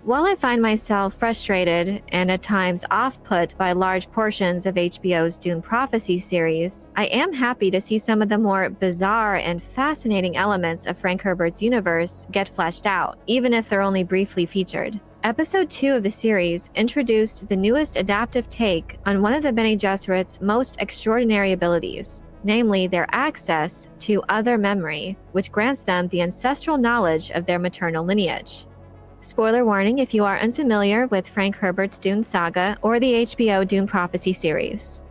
While I find myself frustrated and at times off-put by large portions of HBO's Dune Prophecy series, I am happy to see some of the more bizarre and fascinating elements of Frank Herbert's universe get fleshed out, even if they're only briefly featured. Episode 2 of the series introduced the newest adaptive take on one of the Bene Gesserit's most extraordinary abilities, namely their access to other memory, which grants them the ancestral knowledge of their maternal lineage. Spoiler warning if you are unfamiliar with Frank Herbert's Dune Saga or the HBO Dune Prophecy series.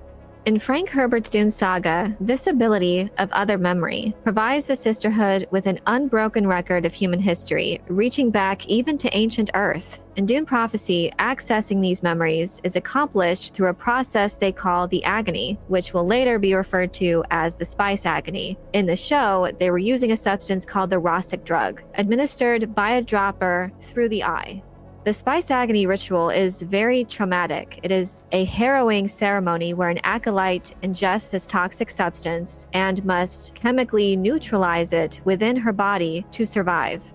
In Frank Herbert's Dune Saga, this ability of other memory provides the Sisterhood with an unbroken record of human history, reaching back even to ancient Earth. In Dune Prophecy, accessing these memories is accomplished through a process they call the Agony, which will later be referred to as the Spice Agony. In the show, they were using a substance called the Rossic drug, administered by a dropper through the eye. The Spice Agony ritual is very traumatic. It is a harrowing ceremony where an acolyte ingests this toxic substance and must chemically neutralize it within her body to survive.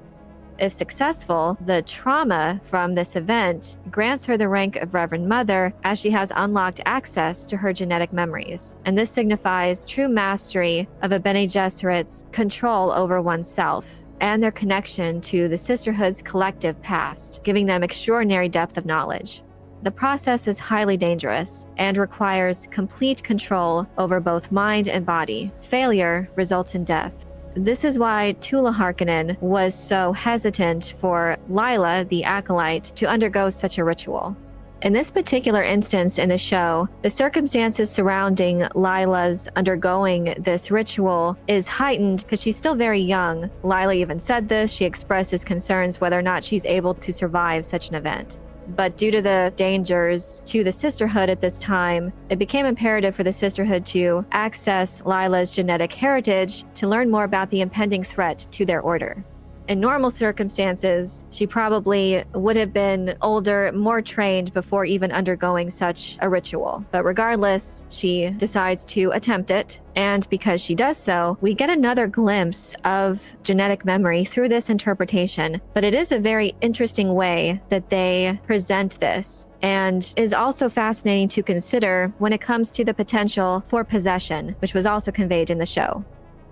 If successful, the trauma from this event grants her the rank of Reverend Mother, as she has unlocked access to her genetic memories. And this signifies true mastery of a Bene Gesserit's control over oneself and their connection to the Sisterhood's collective past, giving them extraordinary depth of knowledge. The process is highly dangerous and requires complete control over both mind and body. Failure results in death. This is why Tula Harkonnen was so hesitant for Lila, the acolyte, to undergo such a ritual. In this particular instance in the show, the circumstances surrounding Lila's undergoing this ritual is heightened because she's still very young. Lila even said this. She expresses concerns whether or not she's able to survive such an event. But due to the dangers to the Sisterhood at this time, it became imperative for the Sisterhood to access Lila's genetic heritage to learn more about the impending threat to their order. In normal circumstances, she probably would have been older, more trained before even undergoing such a ritual. But regardless, she decides to attempt it. And because she does so, we get another glimpse of genetic memory through this interpretation. But it is a very interesting way that they present this, and is also fascinating to consider when it comes to the potential for possession, which was also conveyed in the show.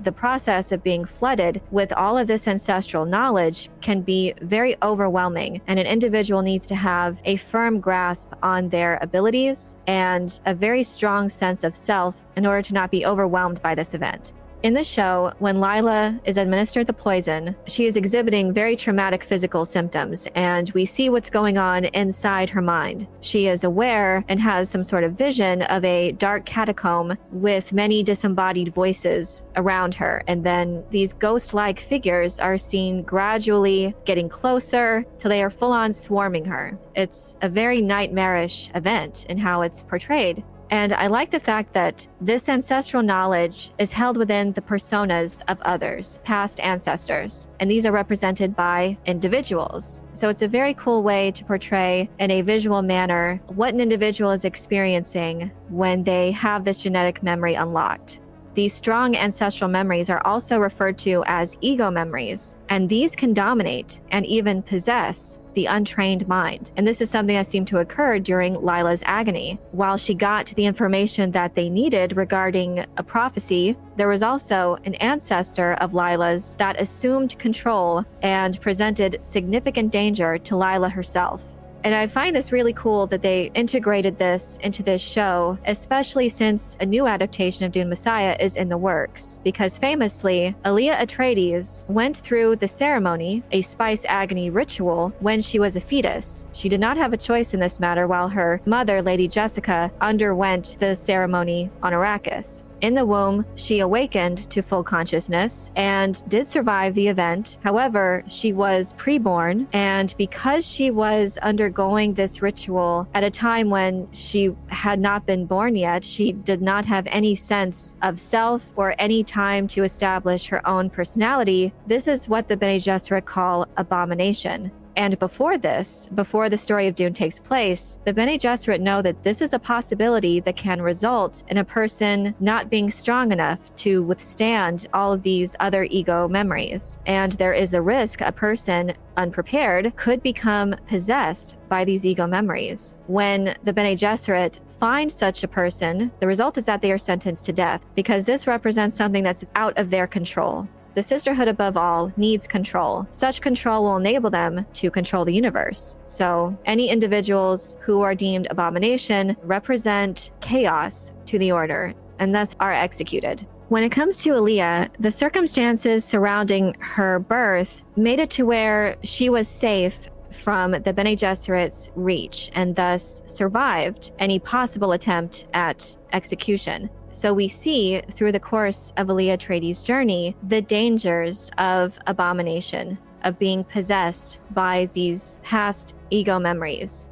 The process of being flooded with all of this ancestral knowledge can be very overwhelming, and an individual needs to have a firm grasp on their abilities and a very strong sense of self in order to not be overwhelmed by this event. In the show, when Lila is administered the poison, she is exhibiting very traumatic physical symptoms, and we see what's going on inside her mind. She is aware and has some sort of vision of a dark catacomb with many disembodied voices around her, and then these ghost-like figures are seen gradually getting closer till they are full-on swarming her. It's a very nightmarish event in how it's portrayed. And I like the fact that this ancestral knowledge is held within the personas of others, past ancestors, and these are represented by individuals. So it's a very cool way to portray in a visual manner what an individual is experiencing when they have this genetic memory unlocked. These strong ancestral memories are also referred to as ego memories, and these can dominate and even possess the untrained mind. And this is something that seemed to occur during Lila's agony. While she got the information that they needed regarding a prophecy, there was also an ancestor of Lila's that assumed control and presented significant danger to Lila herself. And I find this really cool that they integrated this into this show, especially since a new adaptation of Dune Messiah is in the works. Because famously, Alia Atreides went through the ceremony, a Spice Agony ritual, when she was a fetus. She did not have a choice in this matter while her mother, Lady Jessica, underwent the ceremony on Arrakis. In the womb, she awakened to full consciousness and did survive the event. However, she was preborn, and because she was undergoing this ritual at a time when she had not been born yet, she did not have any sense of self or any time to establish her own personality. This is what the Bene Gesserit call abomination. And before the story of Dune takes place, the Bene Gesserit know that this is a possibility that can result in a person not being strong enough to withstand all of these other ego memories. And there is a risk a person unprepared could become possessed by these ego memories. When the Bene Gesserit find such a person, the result is that they are sentenced to death, because this represents something that's out of their control. The Sisterhood, above all, needs control. Such control will enable them to control the universe. So any individuals who are deemed abomination represent chaos to the order, and thus are executed. When it comes to Aaliyah, the circumstances surrounding her birth made it to where she was safe from the Bene Gesserit's reach, and thus survived any possible attempt at execution. So we see through the course of Aaliyah Atreides' journey the dangers of abomination, of being possessed by these past ego memories.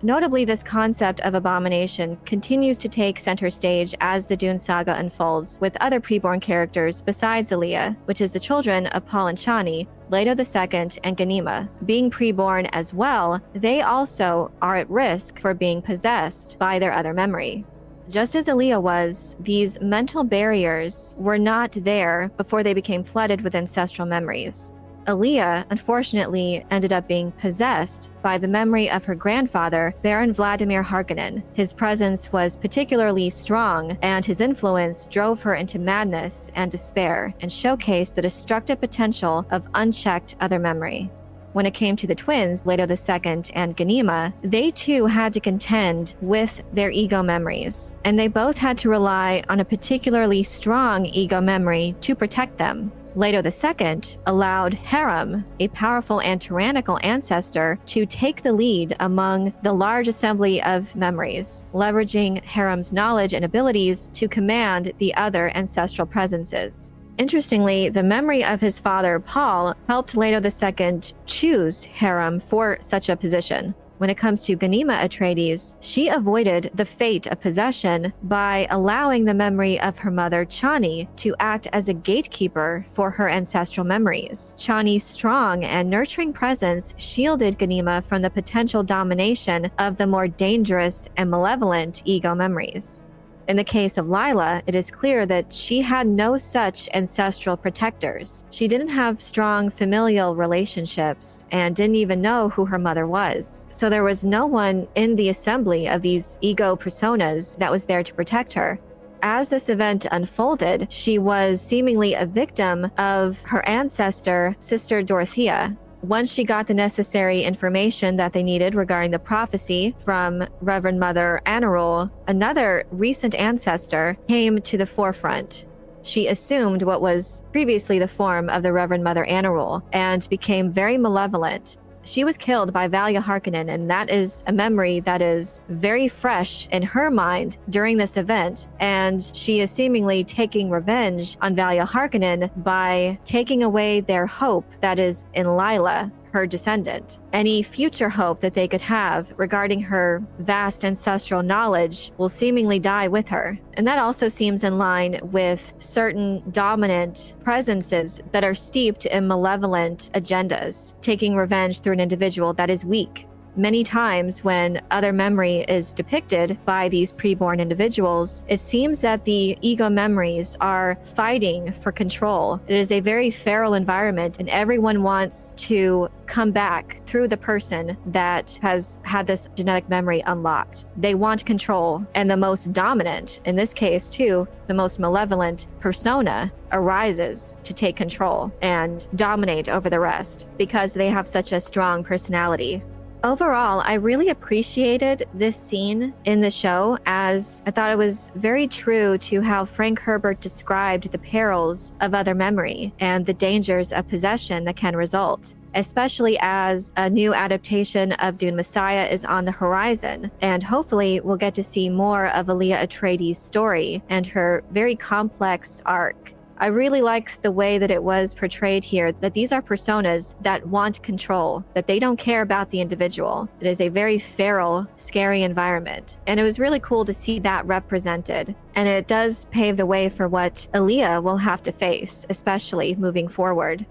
Notably, this concept of abomination continues to take center stage as the Dune saga unfolds, with other preborn characters besides Aaliyah, which is the children of Paul and Chani, Leto II, and Ganima. Being preborn as well, they also are at risk for being possessed by their other memory. Just as Aaliyah was, these mental barriers were not there before they became flooded with ancestral memories. Aaliyah, unfortunately, ended up being possessed by the memory of her grandfather, Baron Vladimir Harkonnen. His presence was particularly strong, and his influence drove her into madness and despair, and showcased the destructive potential of unchecked other memory. When it came to the twins, Leto II and Ganima, they too had to contend with their ego memories, and they both had to rely on a particularly strong ego memory to protect them. Leto II allowed Harem, a powerful and tyrannical ancestor, to take the lead among the large assembly of memories, leveraging Harem's knowledge and abilities to command the other ancestral presences. Interestingly, the memory of his father, Paul, helped Leto II choose Harem for such a position. When it comes to Ganima Atreides, she avoided the fate of possession by allowing the memory of her mother, Chani, to act as a gatekeeper for her ancestral memories. Chani's strong and nurturing presence shielded Ganima from the potential domination of the more dangerous and malevolent ego memories. In the case of Lyla, it is clear that she had no such ancestral protectors. She didn't have strong familial relationships and didn't even know who her mother was. So there was no one in the assembly of these ego personas that was there to protect her. As this event unfolded, she was seemingly a victim of her ancestor, Sister Dorothea. Once she got the necessary information that they needed regarding the prophecy from Reverend Mother Anarul, another recent ancestor came to the forefront. She assumed what was previously the form of the Reverend Mother Anarul and became very malevolent. She was killed by Valia Harkonnen, and that is a memory that is very fresh in her mind during this event. And she is seemingly taking revenge on Valia Harkonnen by taking away their hope that is in Lyla, her descendant. Any future hope that they could have regarding her vast ancestral knowledge will seemingly die with her. And that also seems in line with certain dominant presences that are steeped in malevolent agendas, taking revenge through an individual that is weak. Many times when other memory is depicted by these preborn individuals, it seems that the ego memories are fighting for control. It is a very feral environment, and everyone wants to come back through the person that has had this genetic memory unlocked. They want control, and the most dominant, in this case too, the most malevolent persona arises to take control and dominate over the rest because they have such a strong personality. Overall, I really appreciated this scene in the show, as I thought it was very true to how Frank Herbert described the perils of other memory and the dangers of possession that can result, especially as a new adaptation of Dune Messiah is on the horizon. And hopefully we'll get to see more of Aaliyah Atreides' story and her very complex arc. I really like the way that it was portrayed here, that these are personas that want control, that they don't care about the individual. It is a very feral, scary environment. And it was really cool to see that represented. And it does pave the way for what Aaliyah will have to face, especially moving forward.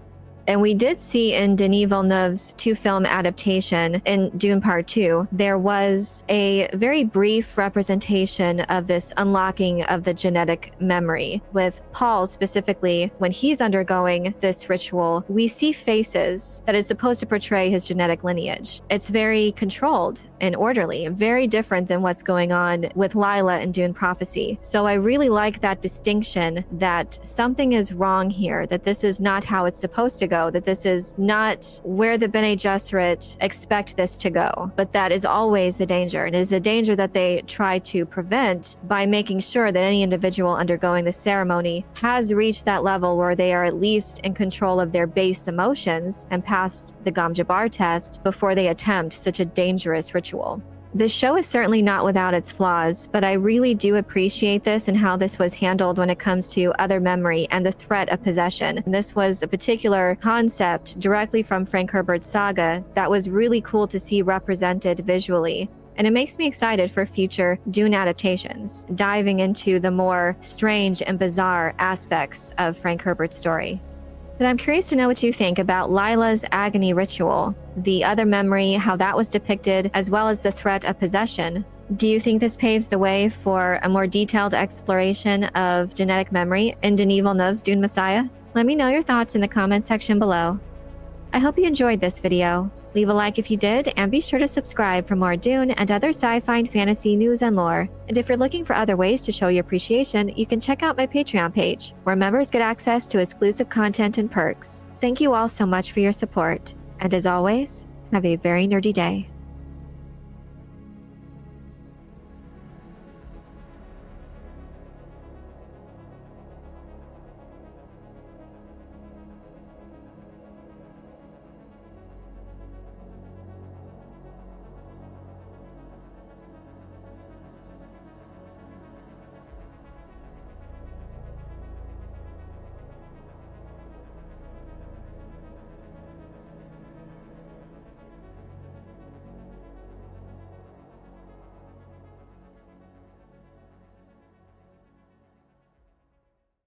And we did see in Denis Villeneuve's two-film adaptation in Dune Part 2, there was a very brief representation of this unlocking of the genetic memory. With Paul specifically, when he's undergoing this ritual, we see faces that is supposed to portray his genetic lineage. It's very controlled and orderly, very different than what's going on with Lila in Dune Prophecy. So I really like that distinction that something is wrong here, that this is not how it's supposed to go, that this is not where the Bene Gesserit expect this to go, but that is always the danger. And it is a danger that they try to prevent by making sure that any individual undergoing the ceremony has reached that level where they are at least in control of their base emotions and passed the Gom Jabbar test before they attempt such a dangerous ritual. This show is certainly not without its flaws, but I really do appreciate this and how this was handled when it comes to other memory and the threat of possession. This was a particular concept directly from Frank Herbert's saga that was really cool to see represented visually. And it makes me excited for future Dune adaptations, diving into the more strange and bizarre aspects of Frank Herbert's story. But I'm curious to know what you think about Lila's agony ritual, the other memory, how that was depicted, as well as the threat of possession. Do you think this paves the way for a more detailed exploration of genetic memory in Denis Villeneuve's Dune Messiah? Let me know your thoughts in the comment section below. I hope you enjoyed this video. Leave a like if you did, and be sure to subscribe for more Dune and other sci-fi and fantasy news and lore. And if you're looking for other ways to show your appreciation, you can check out my Patreon page, where members get access to exclusive content and perks. Thank you all so much for your support. And as always, have a very nerdy day.